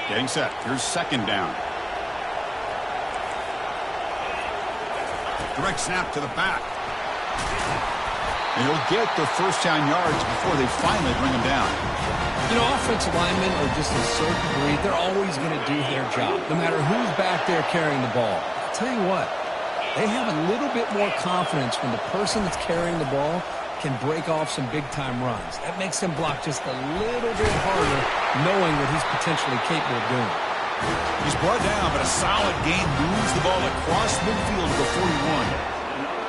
Getting set. Here's second down. Direct snap to the back. And he'll get the first down yards before they finally bring him down. You know, offensive linemen are just a certain breed. They're always going to do their job, no matter who's back there carrying the ball. I'll tell you what, they have a little bit more confidence when the person that's carrying the ball can break off some big-time runs. That makes them block just a little bit harder, knowing what he's potentially capable of doing. He's brought down, but a solid gain moves the ball across midfield to the 41.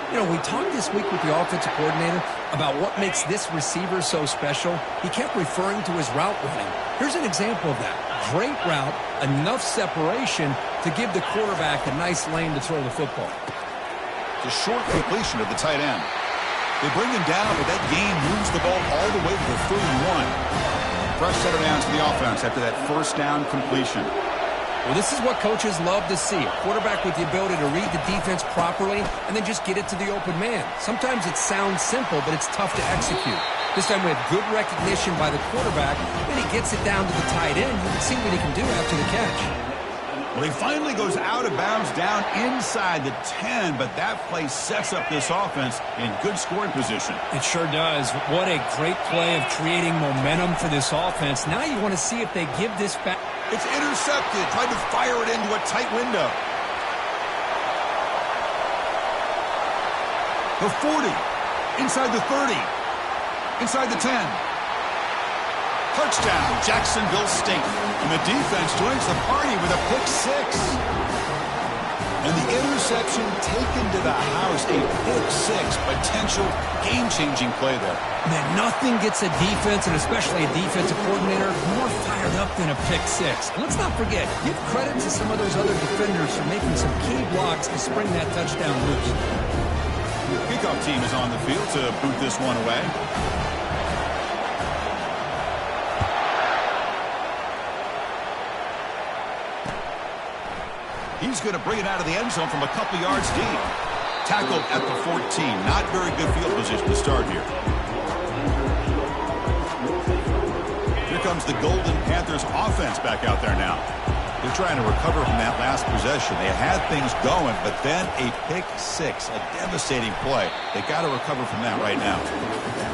You know, we talked this week with the offensive coordinator about what makes this receiver so special. He kept referring to his route running. Here's an example of that. Great route, enough separation to give the quarterback a nice lane to throw the football. It's a short completion of the tight end. They bring him down, but that gain moves the ball all the way to the 31. Fresh set of downs for the offense after that first down completion. Well, this is what coaches love to see. A quarterback with the ability to read the defense properly and then just get it to the open man. Sometimes it sounds simple, but it's tough to execute. This time we have good recognition by the quarterback. Then he gets it down to the tight end. You can see what he can do after the catch. Well, he finally goes out of bounds down inside the 10, but that play sets up this offense in good scoring position. It sure does. What a great play of creating momentum for this offense. Now you want to see if they give this back. It's intercepted. Tried to fire it into a tight window. The 40. Inside the 30. Inside the 10. Touchdown, Jacksonville State. And the defense joins the party with a pick six. And the interception taken to the house. A pick six. Potential game-changing play there. Man, nothing gets a defense, and especially a defensive coordinator, more fired up than a pick six. And let's not forget, give credit to some of those other defenders for making some key blocks to spring that touchdown loose. The kickoff team is on the field to boot this one away. He's going to bring it out of the end zone from a couple yards deep. Tackled at the 14. Not very good field position to start here. Here comes the Golden Panthers offense back out there now. They're trying to recover from that last possession. They had things going, but then a pick six, a devastating play. They got to recover from that right now.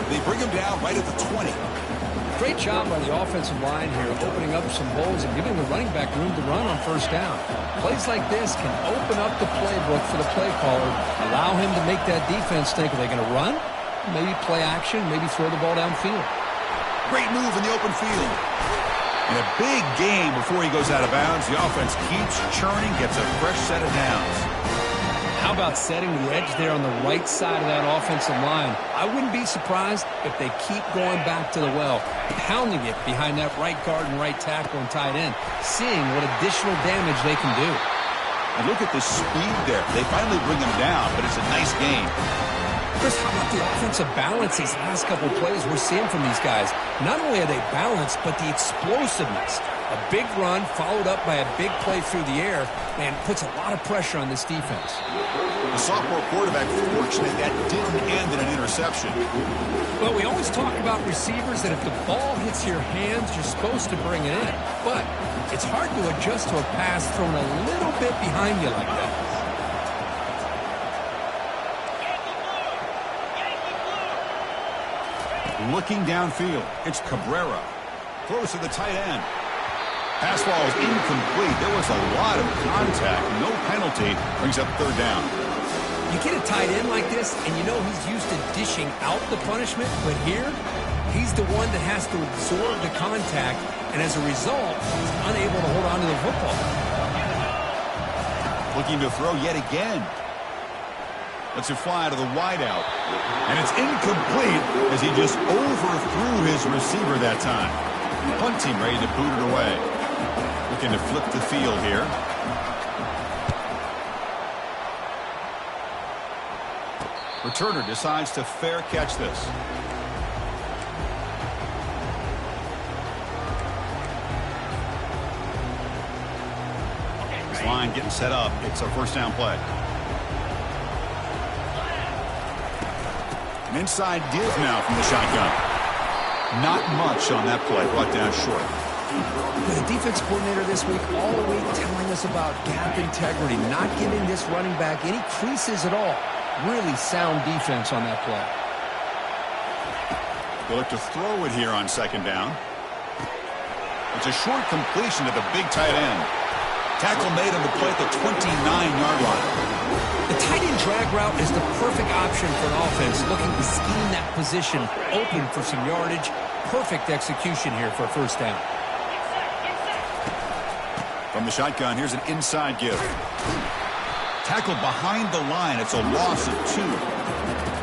They bring him down right at the 20. Great job by the offensive line here, opening up some holes and giving the running back room to run on first down. Plays like this can open up the playbook for the play caller, allow him to make that defense think, are they going to run? Maybe play action, maybe throw the ball downfield. Great move in the open field. And a big game before he goes out of bounds. The offense keeps churning, gets a fresh set of downs. How about setting the edge there on the right side of that offensive line? I wouldn't be surprised if they keep going back to the well, pounding it behind that right guard and right tackle and tight end, seeing what additional damage they can do. And look at the speed there. They finally bring him down, but it's a nice gain. Chris, how about the offensive balance these last couple of plays we're seeing from these guys? Not only are they balanced, but the explosiveness. A big run followed up by a big play through the air, and puts a lot of pressure on this defense. The sophomore quarterback fortunate that didn't end in an interception. Well, we always talk about receivers that if the ball hits your hands, you're supposed to bring it in. But it's hard to adjust to a pass thrown a little bit behind you like that. Looking downfield, it's Cabrera. Throws to the tight end. Pass ball is incomplete. There was a lot of contact. No penalty. Brings up third down. You get a tight end like this, and you know he's used to dishing out the punishment, but here, he's the one that has to absorb the contact, and as a result, he's unable to hold on to the football. Looking to throw yet again. Lets it fly to the wideout. And it's incomplete as he just overthrew his receiver that time. Punt team ready to boot it away. Looking to flip the field here. Returner decides to fair catch this. This line getting set up. It's a first down play. An inside give now from the shotgun. Not much on that play, brought down short. The defense coordinator this week, all week, telling us about gap integrity, not giving this running back any creases at all. Really sound defense on that play. They'll look to throw it here on second down. It's a short completion to the big tight end. Tackle made on the play at the 29-yard line. The tight end drag route is the perfect option for an offense looking to scheme that position open for some yardage. Perfect execution here for a first down. From the shotgun, here's an inside give. Tackled behind the line. It's a loss of 2.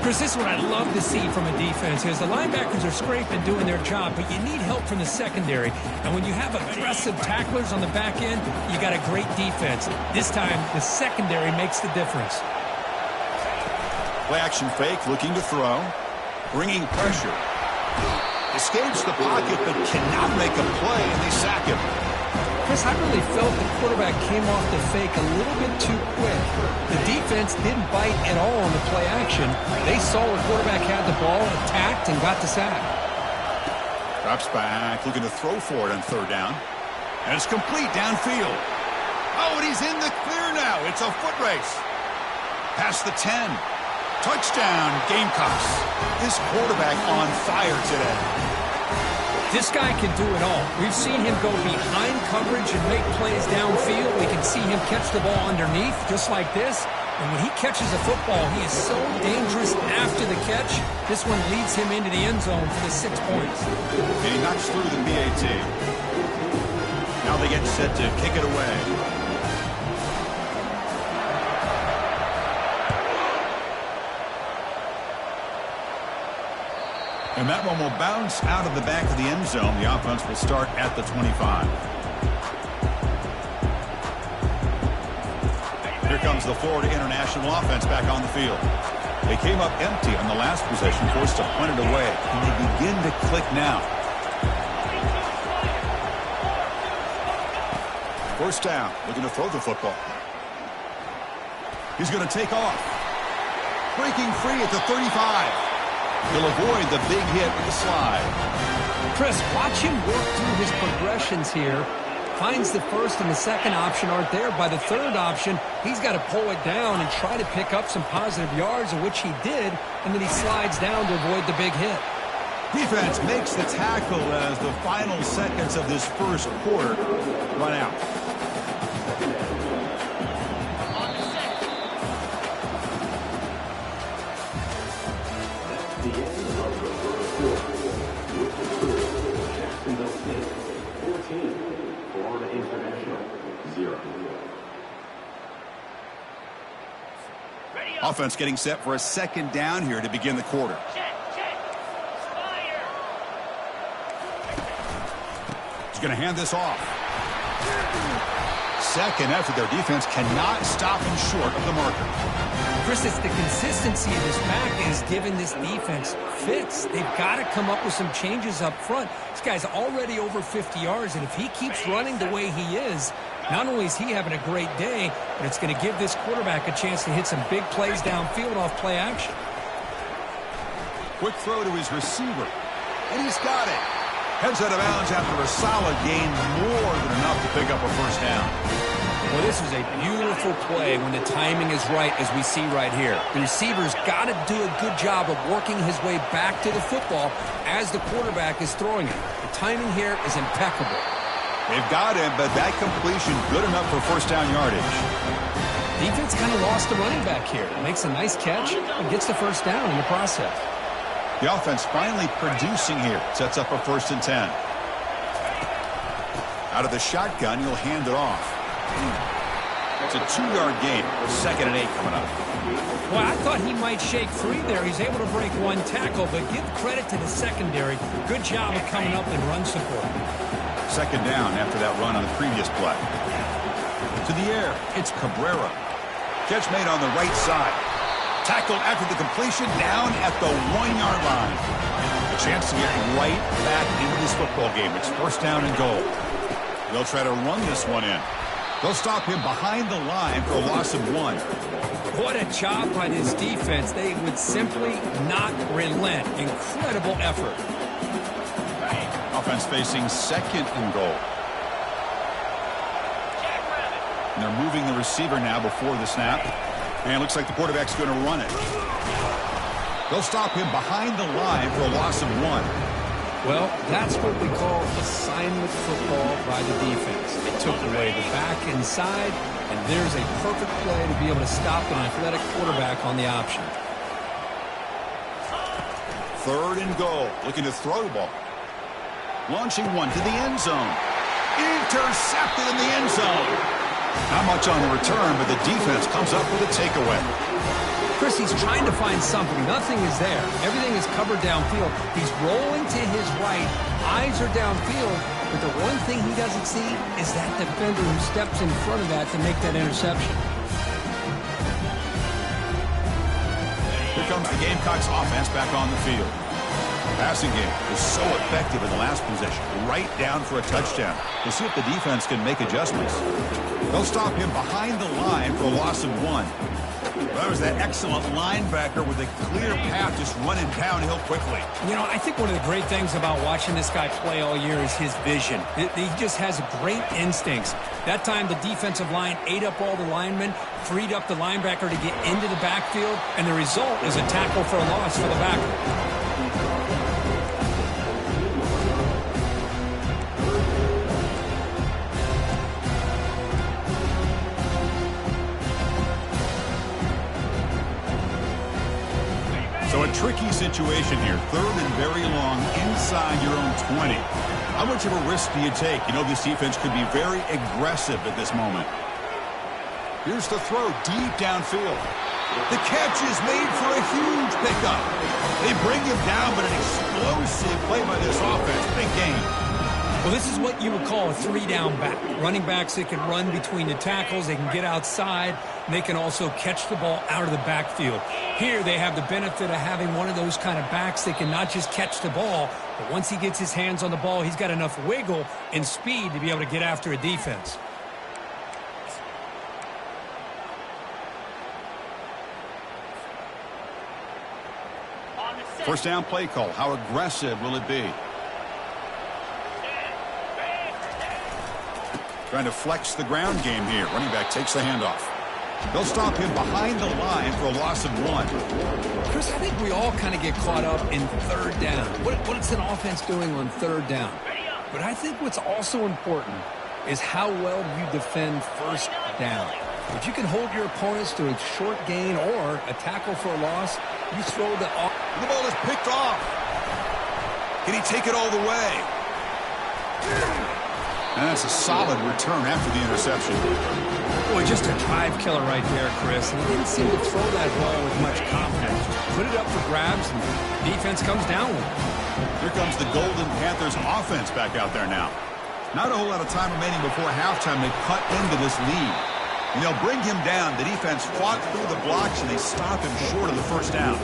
Chris, this is what I love to see from a defense is the linebackers are scraping, doing their job, but you need help from the secondary. And when you have aggressive tacklers on the back end, you got a great defense. This time, the secondary makes the difference. Play action fake, looking to throw. Bringing pressure. Escapes the pocket, but cannot make a play, and they sack him. Chris, I really felt the quarterback came off the fake a little bit too quick. The defense didn't bite at all on the play action. They saw the quarterback had the ball, attacked, and got the sack. Drops back, looking to throw for it on third down. And it's complete downfield. Oh, and he's in the clear now. It's a foot race. Past the 10. Touchdown, Gamecocks. This quarterback on fire today. This guy can do it all. We've seen him go behind coverage and make plays downfield. We can see him catch the ball underneath, just like this. And when he catches a football, he is so dangerous after the catch. This one leads him into the end zone for the 6 points. And he knocks through the PAT. Now they get set to kick it away. And that one will bounce out of the back of the end zone. The offense will start at the 25. Here comes the Florida International offense back on the field. They came up empty on the last possession, forced to punt it away. And they begin to click now. First down, looking to throw the football. He's going to take off. Breaking free at the 35. He'll avoid the big hit with the slide. Chris, watch him work through his progressions here. Finds the first and the second option aren't there. By the third option, he's got to pull it down and try to pick up some positive yards, of which he did, and then he slides down to avoid the big hit. Defense makes the tackle as the final seconds of this first quarter run out. Offense getting set for a second down here to begin the quarter. He's going to hand this off. Second effort. Their defense cannot stop him short of the marker. Chris, it's the consistency of this back is giving this defense fits. They've got to come up with some changes up front. This guy's already over 50 yards, and if he keeps running the way he is, not only is he having a great day, but it's going to give this quarterback a chance to hit some big plays downfield off play action. Quick throw to his receiver, and he's got it. Heads out of bounds after a solid gain, more than enough to pick up a first down. Well, this is a beautiful play when the timing is right, as we see right here. The receiver's got to do a good job of working his way back to the football as the quarterback is throwing it. The timing here is impeccable. They've got him, but that completion good enough for first down yardage. Defense kind of lost the running back here. Makes a nice catch and gets the first down in the process. The offense finally producing here. Sets up a 1st and 10. Out of the shotgun, he'll hand it off. It's a 2-yard gain. 2nd and 8 coming up. Well, I thought he might shake free there. He's able to break one tackle, but give credit to the secondary. Good job of coming up and run support. 2nd down after that run on the previous play. To the air, it's Cabrera. Catch made on the right side. Tackled after the completion down at the 1-yard line. A chance to get right back into this football game. It's 1st down and goal. They'll try to run this one in. They'll stop him behind the line for a loss of 1. What a job by this defense. They would simply not relent. Incredible effort. offense facing second and goal. And they're moving the receiver now before the snap. And it looks like the quarterback's going to run it. They'll stop him behind the line for a loss of 1. Well, that's what we call assignment football by the defense. It took away the back inside, and there's a perfect play to be able to stop an athletic quarterback on the option. Third and goal. Looking to throw the ball. Launching one to the end zone. Intercepted in the end zone. Not much on the return, but the defense comes up with a takeaway. Chris, he's trying to find something. Nothing is there. Everything is covered downfield. He's rolling to his right. Eyes are downfield. But the one thing he doesn't see is that defender who steps in front of that to make that interception. Here comes the Gamecocks offense back on the field. Passing game was so effective in the last possession. Right down for a touchdown. We'll see if the defense can make adjustments. They'll stop him behind the line for a loss of 1. That was that excellent linebacker with a clear path just running downhill quickly. You know, I think one of the great things about watching this guy play all year is his vision. He just has great instincts. That time the defensive line ate up all the linemen, freed up the linebacker to get into the backfield, and the result is a tackle for a loss for the backer. So a tricky situation here. Third and very long inside your own 20. How much of a risk do you take? You know this defense could be very aggressive at this moment. Here's the throw deep downfield. The catch is made for a huge pickup. They bring him down, but an explosive play by this offense. Big game. Well, this is what you would call a three-down back. Running backs that can run between the tackles, they can get outside, and they can also catch the ball out of the backfield. Here they have the benefit of having one of those kind of backs that can not just catch the ball, but once he gets his hands on the ball, he's got enough wiggle and speed to be able to get after a defense. First down play call. How aggressive will it be? Trying to flex the ground game here. Running back takes the handoff. They'll stop him behind the line for a loss of 1. Chris, I think we all kind of get caught up in third down. What is an offense doing on third down? But I think what's also important is how well do you defend first down. If you can hold your opponents to a short gain or a tackle for a loss, you throw the off. The ball is picked off. Can he take it all the way? And that's a solid return after the interception. Boy, just a drive killer right there, Chris. And he didn't seem to throw that ball with much confidence. Just put it up for grabs, and the defense comes down with it. Here comes the Golden Panthers offense back out there now. Not a whole lot of time remaining before halftime. They cut into this lead. And they'll bring him down. The defense fought through the blocks, and they stop him short of the first down.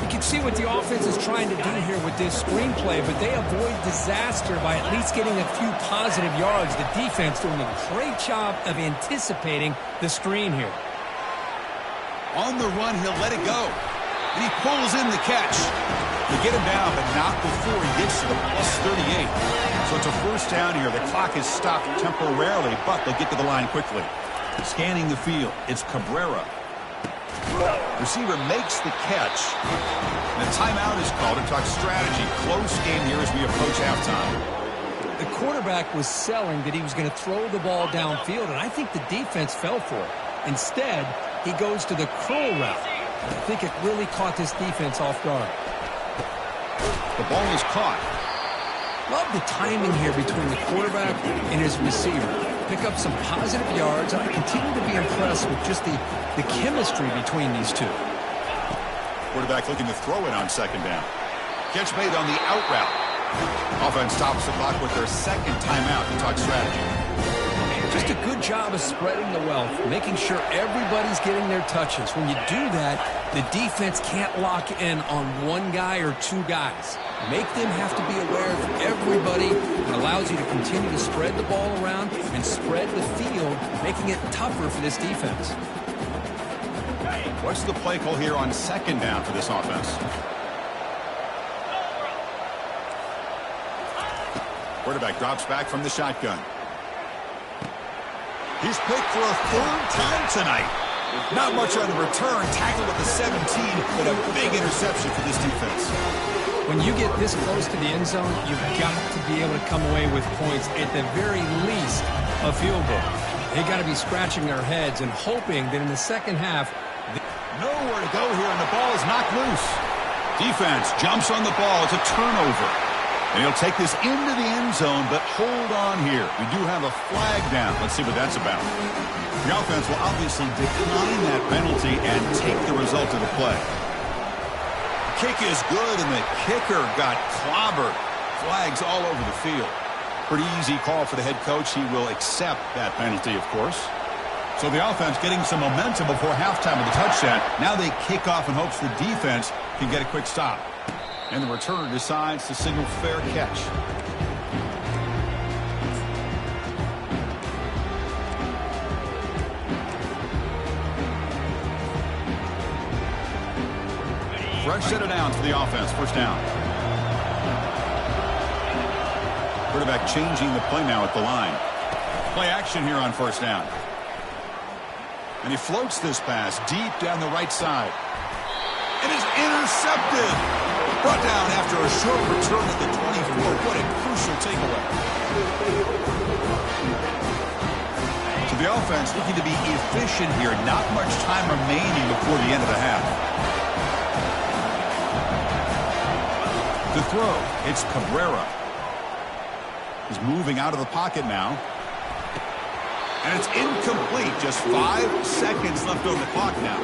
You can see what the offense is trying to do here with this screenplay, but they avoid disaster by at least getting a few positive yards. The defense doing a great job of anticipating the screen here. On the run, he'll let it go. And he pulls in the catch. They get him down, but not before he gets to the +38. So it's a first down here. The clock is stopped temporarily, but they'll get to the line quickly. Scanning the field, it's Cabrera. Receiver makes the catch. And a timeout is called to talk strategy. Close game here as we approach halftime. The quarterback was selling that he was going to throw the ball downfield, and I think the defense fell for it. Instead, he goes to the curl route. I think it really caught this defense off guard. The ball is caught. Love the timing here between the quarterback and his receiver. Pick up some positive yards, and I continue to be impressed with just the chemistry between these two. Quarterback looking to throw it on second down. Catch made on the out route. Offense stops the clock with their second timeout to talk strategy. Just a good job of spreading the wealth, making sure everybody's getting their touches. When you do that, the defense can't lock in on one guy or two guys. Make them have to be aware of everybody. It allows you to continue to spread the ball around and spread the field, making it tougher for this defense. What's the play call here on second down for this offense? Quarterback drops back from the shotgun. He's picked for a third time tonight. Not much on the return. Tackled at the 17, but a big interception for this defense. When you get this close to the end zone, you've got to be able to come away with points, at the very least, a field goal. They got to be scratching their heads and hoping that in the second half. Nowhere to go here, and the ball is knocked loose. Defense jumps on the ball. It's a turnover. And he'll take this into the end zone, but hold on here. We do have a flag down. Let's see what that's about. The offense will obviously decline that penalty and take the result of the play. Kick is good, and the kicker got clobbered. Flags all over the field. Pretty easy call for the head coach. He will accept that penalty, of course. So the offense getting some momentum before halftime with the touchdown. Now they kick off in hopes the defense can get a quick stop. And the returner decides to signal fair catch. Fresh set of downs for the offense. First down. Quarterback changing the play now at the line. Play action here on first down. And he floats this pass deep down the right side. It is intercepted. Brought down after a short return at the 24. What a crucial takeaway. So the offense looking to be efficient here. Not much time remaining before the end of the half. The throw. It's Cabrera. He's moving out of the pocket now. And it's incomplete. Just 5 seconds left on the clock now.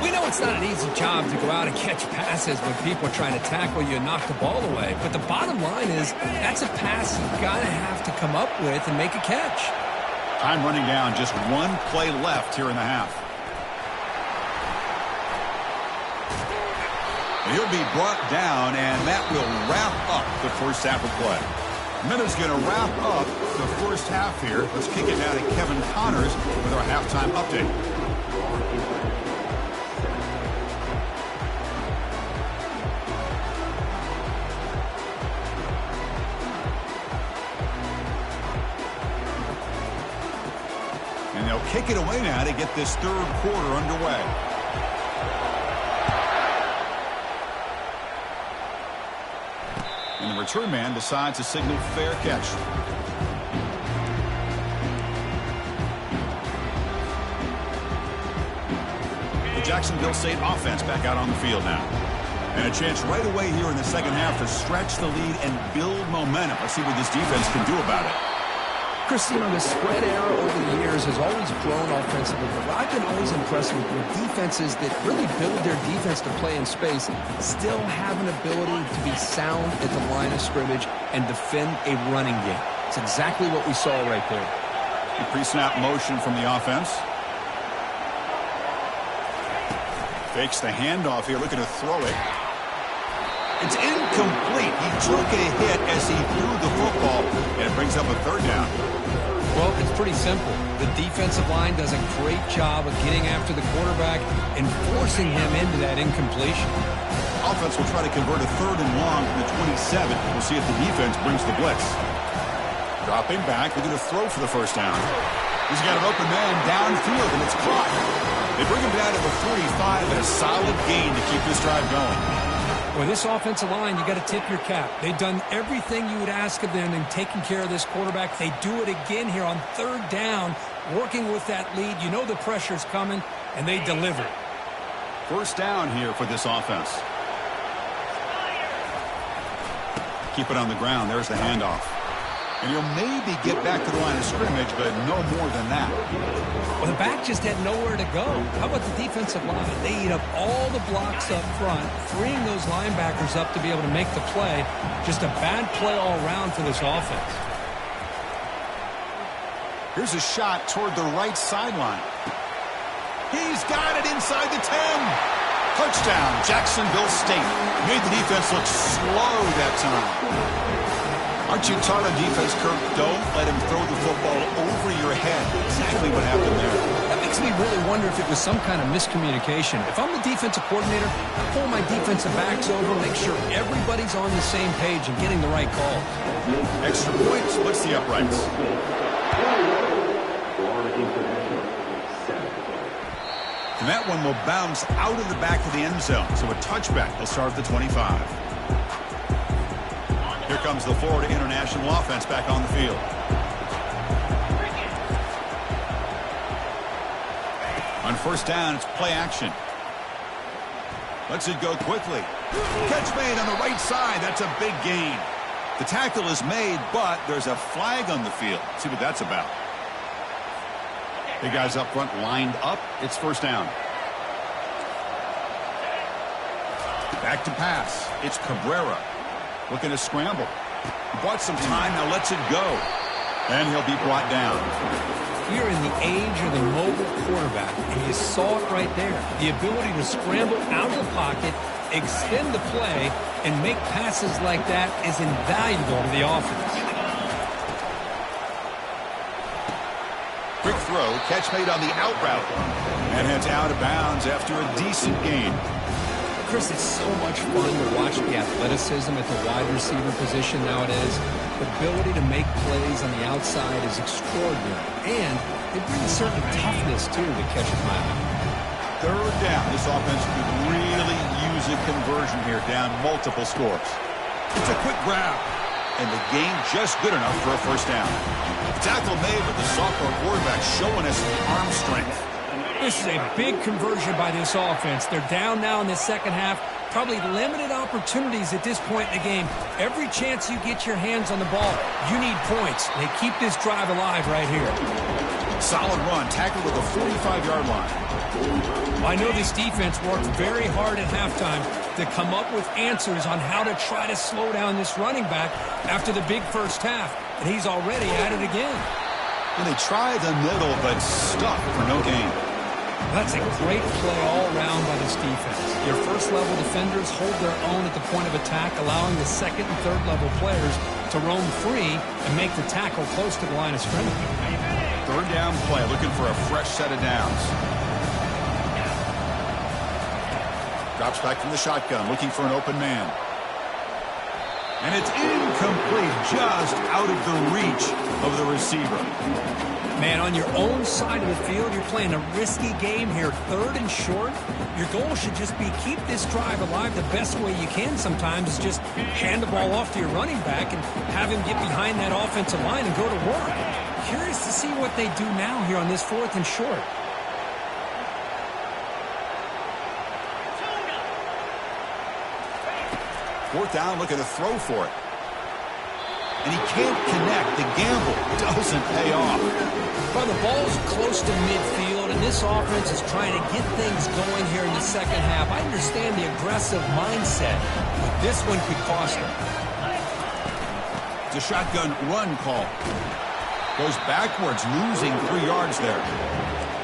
We know it's not an easy job to go out and catch passes when people are trying to tackle you and knock the ball away. But the bottom line is that's a pass you've got to have to come up with and make a catch. Time running down. Just one play left here in the half. And he'll be brought down, and that will wrap up the first half of play. Minutes going to wrap up the first half here. Let's kick it down to Kevin Connors with our halftime update. And they'll kick it away now to get this third quarter underway. And the return man decides to signal fair catch. The Jacksonville State offense back out on the field now. And a chance right away here in the second half to stretch the lead and build momentum. Let's see what this defense can do about it. Chris, you know, the spread era over the years has always grown offensively, but I've been always impressed with defenses that really build their defense to play in space, still have an ability to be sound at the line of scrimmage and defend a running game. It's exactly what we saw right there. The pre-snap motion from the offense. Fakes the handoff here, looking to throw it. It's incomplete. He took a hit as he threw the football, and it brings up a third down. Well, it's pretty simple. The defensive line does a great job of getting after the quarterback and forcing him into that incompletion. Offense will try to convert a third and long from the 27. We'll see if the defense brings the blitz. Dropping back, looking to throw for the first down. He's got an open man downfield, and it's caught. They bring him down to the 45, and a solid gain to keep this drive going. Well, this offensive line, you got to tip your cap. They've done everything you would ask of them in taking care of this quarterback. They do it again here on third down, working with that lead. You know the pressure's coming, and they deliver. First down here for this offense. Keep it on the ground. There's the handoff. And he'll maybe get back to the line of scrimmage, but no more than that. Well, the back just had nowhere to go. How about the defensive line? They eat up all the blocks up front, freeing those linebackers up to be able to make the play. Just a bad play all around for this offense. Here's a shot toward the right sideline. He's got it inside the 10. Touchdown, Jacksonville State. Made the defense look slow that time. Aren't you taught on defense, Kirk? Don't let him throw the football over your head. Exactly what happened there. That makes makes me really wonder if it was some kind of miscommunication. If I'm the defensive coordinator, I pull my defensive backs over, make sure everybody's on the same page and getting the right call. Extra point splits the uprights. And that one will bounce out of the back of the end zone. So a touchback will start at the 25. Here comes the Florida International offense back on the field. On first down, it's play action. Lets it go quickly. Catch made on the right side. That's a big gain. The tackle is made, but there's a flag on the field. Let's see what that's about. The guys up front lined up. It's first down. Back to pass. It's Cabrera. Looking to scramble. Bought some time, now lets it go. And he'll be brought down. You're in the age of the mobile quarterback, and you saw it right there. The ability to scramble out of the pocket, extend the play, and make passes like that is invaluable to the offense. Quick throw, catch made on the out route. And heads out of bounds after a decent gain. Chris, it's so much fun to watch the athleticism at the wide receiver position nowadays. The ability to make plays on the outside is extraordinary. And it brings certain toughness, too, that catches my eye. Third down. This offense could really use a conversion here, down multiple scores. It's a quick grab. And the gain just good enough for a first down. Tackle made with the sophomore quarterback showing us the arm strength. This is a big conversion by this offense. They're down now in the second half. Probably limited opportunities at this point in the game. Every chance you get your hands on the ball, you need points. They keep this drive alive right here. Solid run, tackled at the 45-yard line. I know this defense worked very hard at halftime to come up with answers on how to try to slow down this running back after the big first half. And he's already at it again. And they tried the middle, but stuck for no gain. That's a great play all around by this defense. Your first-level defenders hold their own at the point of attack, allowing the second and third-level players to roam free and make the tackle close to the line of scrimmage. Third down play, looking for a fresh set of downs. Drops back from the shotgun, looking for an open man. And it's incomplete, just out of the reach of the receiver. Man, on your own side of the field, you're playing a risky game here, third and short. Your goal should just be keep this drive alive the best way you can sometimes is just hand the ball off to your running back and have him get behind that offensive line and go to work. Curious to see what they do now here on this fourth and short. Fourth down, looking to throw for it. And he can't connect. The gamble doesn't pay off. Well, the ball's close to midfield, and this offense is trying to get things going here in the second half. I understand the aggressive mindset, but this one could cost them. It's a shotgun run call. Goes backwards, losing 3 yards there.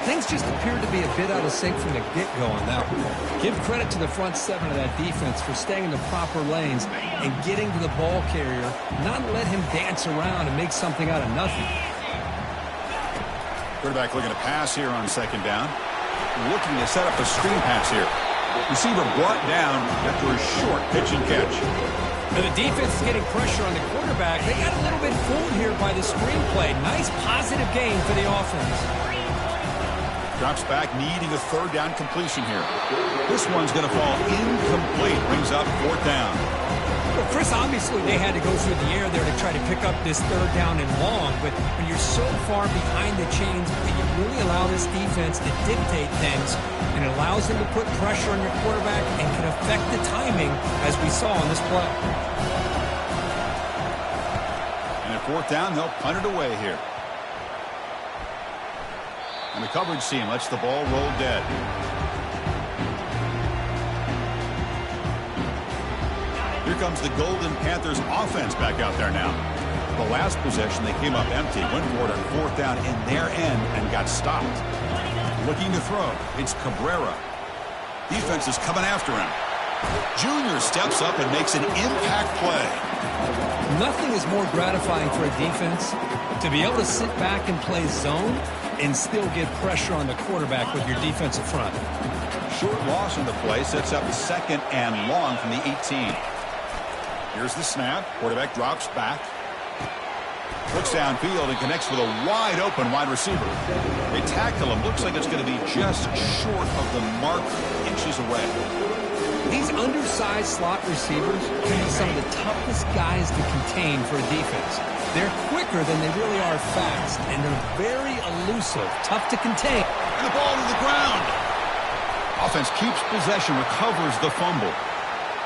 Things just appeared to be a bit out of sync from the get-go on that one. Give credit to the front seven of that defense for staying in the proper lanes and getting to the ball carrier, not let him dance around and make something out of nothing. Quarterback looking to pass here on second down. Looking to set up a screen pass here. Receiver brought down after a short pitch and catch. Now the defense is getting pressure on the quarterback. They got a little bit fooled here by the screenplay. Nice positive gain for the offense. Drops back, needing a third down completion here. This one's going to fall incomplete. Brings up fourth down. Well, Chris, obviously they had to go through the air there to try to pick up this third down and long, but when you're so far behind the chains, you really allow this defense to dictate things, and it allows them to put pressure on your quarterback and can affect the timing, as we saw on this play. And at fourth down, they'll punt it away here. And the coverage team lets the ball roll dead. Here comes the Golden Panthers offense back out there now. The last possession, they came up empty, went for it on fourth down in their end and got stopped. Looking to throw, it's Cabrera. Defense is coming after him. Junior steps up and makes an impact play. Nothing is more gratifying for a defense to be able to sit back and play zone and still get pressure on the quarterback with your defensive front. Short loss in the play sets up 2nd and long from the 18. Here's the snap. Quarterback drops back. Looks downfield and connects with a wide open wide receiver. They tackle him. Looks like it's going to be just short of the marker, inches away. These undersized slot receivers can be some of the toughest guys to contain for a defense. They're quicker than they really are fast, and they're very elusive, tough to contain. And the ball to the ground. Offense keeps possession, recovers the fumble.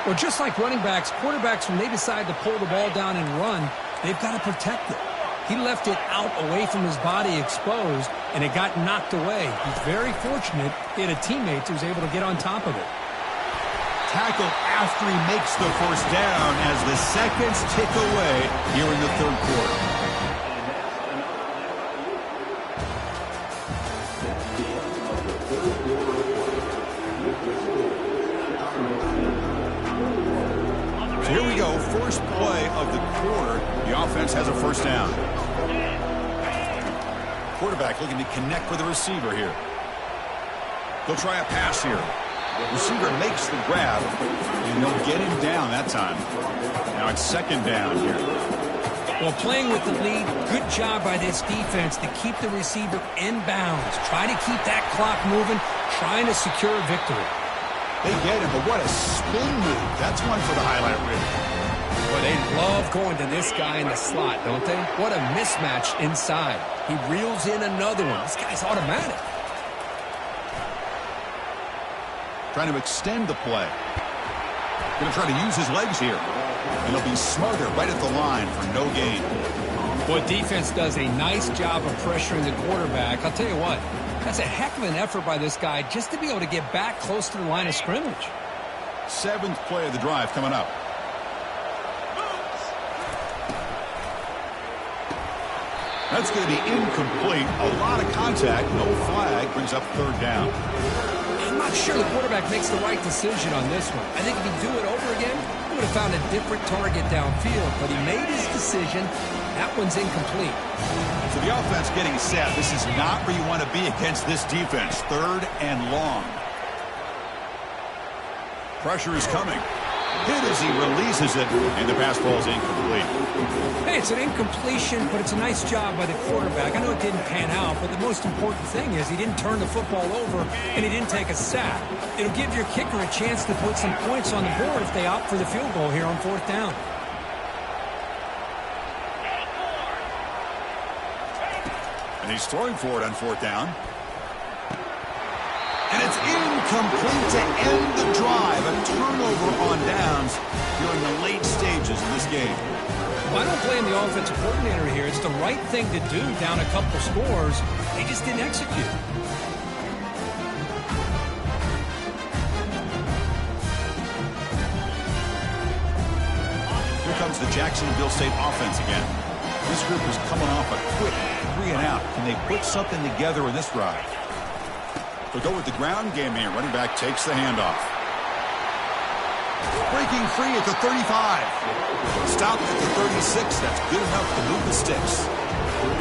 Well, just like running backs, quarterbacks, when they decide to pull the ball down and run, they've got to protect it. He left it out away from his body exposed, and it got knocked away. He's very fortunate he had a teammate who was able to get on top of it. Tackled after he makes the first down as the seconds tick away here in the 3rd quarter. So here we go, first play of the quarter. The offense has a first down. Quarterback looking to connect with the receiver here. They'll try a pass here. Receiver makes the grab, and they'll get him down that time. Now it's 2nd down here. Well, playing with the lead, good job by this defense to keep the receiver in bounds. Try to keep that clock moving, trying to secure a victory. They get him, but what a spin move. That's one for the highlight reel. Well, they love going to this guy in the slot, don't they? What a mismatch inside. He reels in another one. This guy's automatic. Trying to extend the play. Going to try to use his legs here. And he'll be smarter right at the line for no gain. Well, defense does a nice job of pressuring the quarterback. I'll tell you what, that's a heck of an effort by this guy just to be able to get back close to the line of scrimmage. 7th play of the drive coming up. That's going to be incomplete. A lot of contact. No flag. Brings up 3rd down. I'm not sure the quarterback makes the right decision on this one. I think if he'd do it over again, he would have found a different target downfield. But he made his decision. That one's incomplete. So the offense getting set. This is not where you want to be against this defense. 3rd and long. Pressure is coming. Hit as he releases it, and the pass ball is incomplete. Hey, it's an incompletion, but it's a nice job by the quarterback. I know it didn't pan out, but the most important thing is he didn't turn the football over, and he didn't take a sack. It'll give your kicker a chance to put some points on the board if they opt for the field goal here on 4th down. And he's throwing for it on 4th down. And it's incomplete to end the drive. A turnover on downs here in the late stages of this game. Well, I don't blame the offensive coordinator here. It's the right thing to do down a couple scores. They just didn't execute. Here comes the Jacksonville State offense again. This group is coming off a quick 3 and out. Can they put something together in this drive? They'll go with the ground game here. Running back takes the handoff. Breaking free at the 35. Stopped at the 36. That's good enough to move the sticks.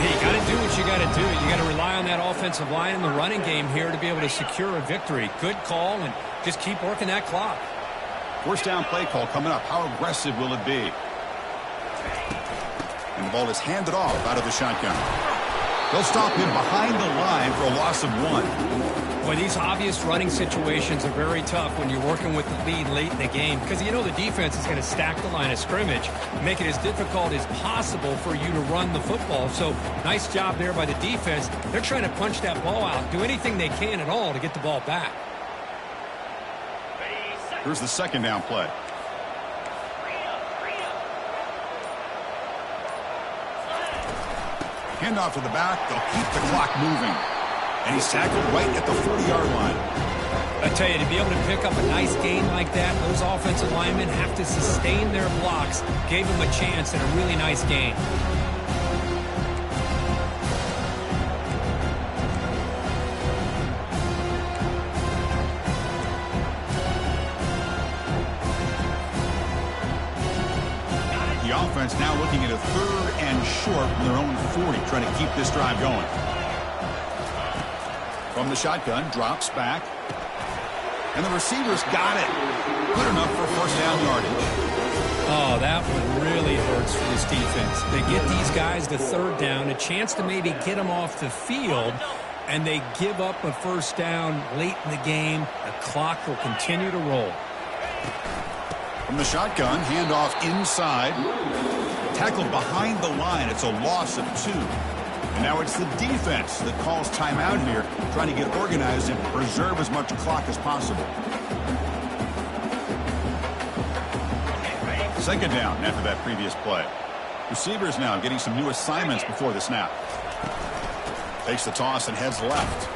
Hey, you got to do what you got to do. You got to rely on that offensive line in the running game here to be able to secure a victory. Good call, and just keep working that clock. First down play call coming up. How aggressive will it be? And the ball is handed off out of the shotgun. They'll stop him behind the line for a loss of 1. Boy, these obvious running situations are very tough when you're working with the lead late in the game because you know the defense is going to stack the line of scrimmage, make it as difficult as possible for you to run the football. So nice job there by the defense. They're trying to punch that ball out, do anything they can at all to get the ball back. Here's the 2nd down play. Handoff to the back. They'll keep the clock moving. And he's tackled right at the 40-yard line. I tell you, to be able to pick up a nice gain like that, those offensive linemen have to sustain their blocks. Gave him a chance and a really nice gain. The offense now short from their own 40, trying to keep this drive going. From the shotgun, drops back. And the receivers got it. Good enough for first down yardage. Oh, that one really hurts for this defense. They get these guys to third down, a chance to maybe get them off the field, and they give up a first down late in the game. The clock will continue to roll. From the shotgun, handoff inside. Tackled behind the line. It's a loss of 2. And now it's the defense that calls timeout here, trying to get organized and preserve as much clock as possible. Second down after that previous play. Receivers now getting some new assignments before the snap. Takes the toss and heads left.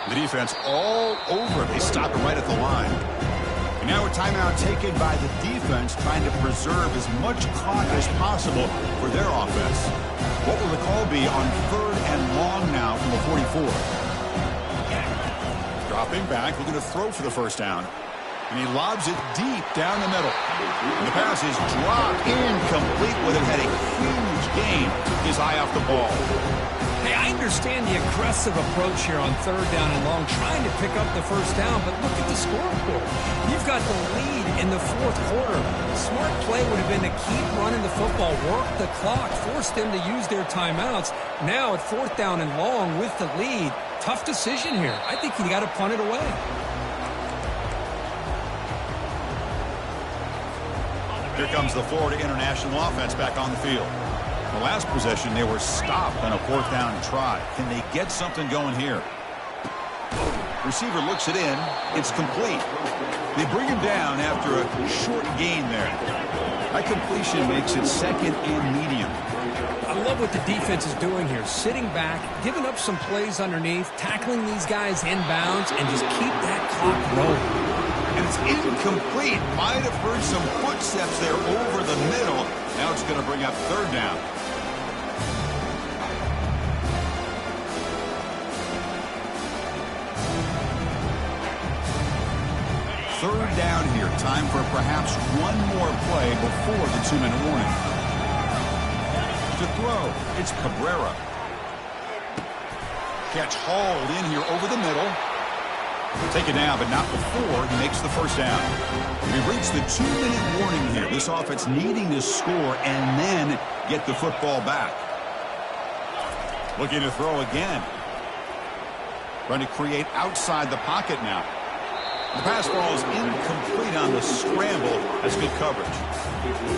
The defense all over it. They stop it right at the line. And now a timeout taken by the defense, trying to preserve as much clock as possible for their offense. What will the call be on third and long now from the 44? Dropping back, looking to throw for the first down. And he lobs it deep down the middle. And the pass is dropped incomplete with it. Had a huge gain. Took his eye off the ball. Hey, I understand the aggressive approach here on third down and long, trying to pick up the first down, but look at the scoreboard. You've got the lead in the fourth quarter. Smart play would have been to keep running the football, work the clock, force them to use their timeouts. Now at fourth down and long with the lead, tough decision here. I think you got to punt it away. Here comes the Florida International offense back on the field. The last possession, they were stopped on a fourth down try. Can they get something going here? Receiver looks it in. It's complete. They bring him down after a short gain there. That completion makes it second and medium. I love what the defense is doing here. Sitting back, giving up some plays underneath, tackling these guys inbounds, and just keep that clock rolling. And it's incomplete. Might have heard some footsteps there over the middle. Now it's going to bring up third down. Third down here. Time for perhaps one more play before the 2-minute warning. To throw, it's Cabrera. Catch hauled in here over the middle. Take it down, but not before he makes the first down. We've reached the 2-minute warning here. This offense needing to score and then get the football back. Looking to throw again. Trying to create outside the pocket now. The pass ball is incomplete on the scramble. That's good coverage.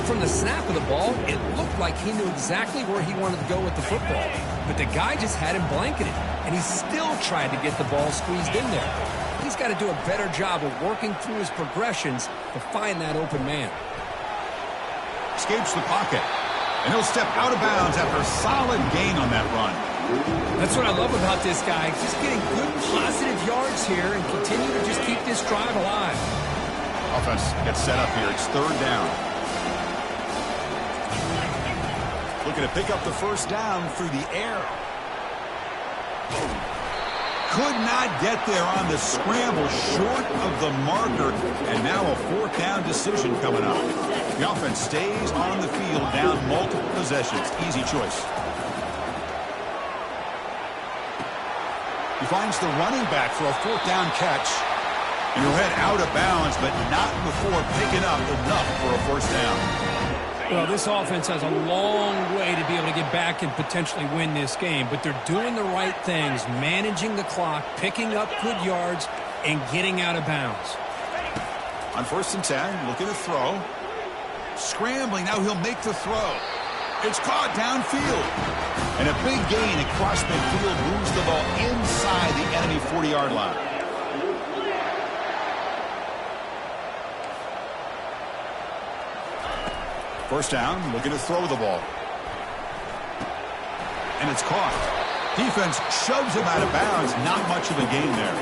From the snap of the ball, it looked like he knew exactly where he wanted to go with the football. But the guy just had him blanketed, and he still tried to get the ball squeezed in there. He's got to do a better job of working through his progressions to find that open man. Escapes the pocket, and he'll step out of bounds after a solid gain on that run. That's what I love about this guy. Just getting good positive yards here and continue to just keep this drive alive. Offense gets set up here. It's third down. Looking to pick up the first down through the air. Could not get there on the scramble, short of the marker, and now a fourth down decision coming up. The offense stays on the field, down multiple possessions. Easy choice. He finds the running back for a fourth down catch. And he'll head out of bounds, but not before picking up enough for a first down. Well, this offense has a long way to be able to get back and potentially win this game, but they're doing the right things, managing the clock, picking up good yards, and getting out of bounds. On 1st and 10, looking to throw. Scrambling, now he'll make the throw. It's caught downfield. And a big gain across midfield moves the ball inside the enemy 40-yard line. First down, looking to throw the ball. And it's caught. Defense shoves him out of bounds. Not much of a gain there.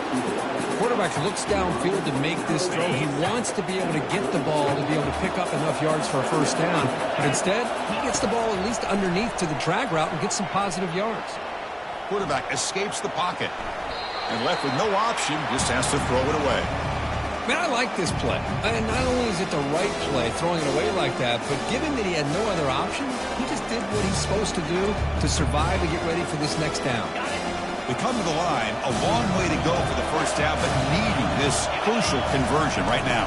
Quarterback looks downfield to make this throw. He wants to be able to get the ball to be able to pick up enough yards for a first down. But instead, he gets the ball at least underneath to the drag route and gets some positive yards. Quarterback escapes the pocket. And left with no option, just has to throw it away. Man, I like this play. And not only is it the right play, throwing it away like that, but given that he had no other option, he just did what he's supposed to do to survive and get ready for this next down. They come to the line, a long way to go for the first half, but needing this crucial conversion right now.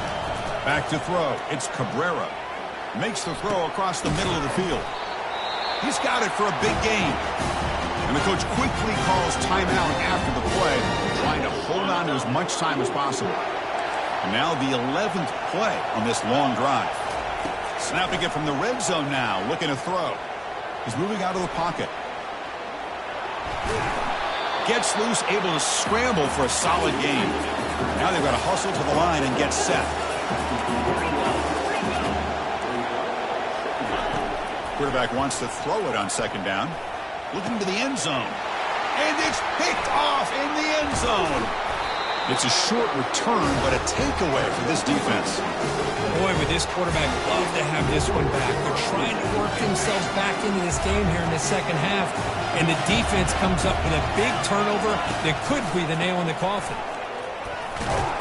Back to throw. It's Cabrera. Makes the throw across the middle of the field. He's got it for a big gain. And the coach quickly calls timeout after the play, trying to hold on to as much time as possible. And now the 11th play on this long drive. Snapping it from the red zone now, looking to throw. He's moving out of the pocket. Gets loose, able to scramble for a solid gain. Now they've got to hustle to the line and get set. Quarterback wants to throw it on second down. Looking to the end zone. And it's picked off in the end zone. It's a short return, but a takeaway for this defense. Boy, would this quarterback love to have this one back. They're trying to work themselves back into this game here in the second half, and the defense comes up with a big turnover that could be the nail in the coffin.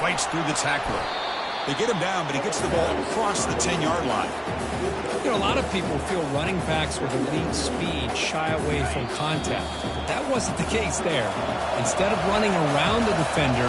Fights through the tackler. They get him down, but he gets the ball across the 10-yard line. You know, a lot of people feel running backs with elite speed shy away from contact, but that wasn't the case there. Instead of running around the defender,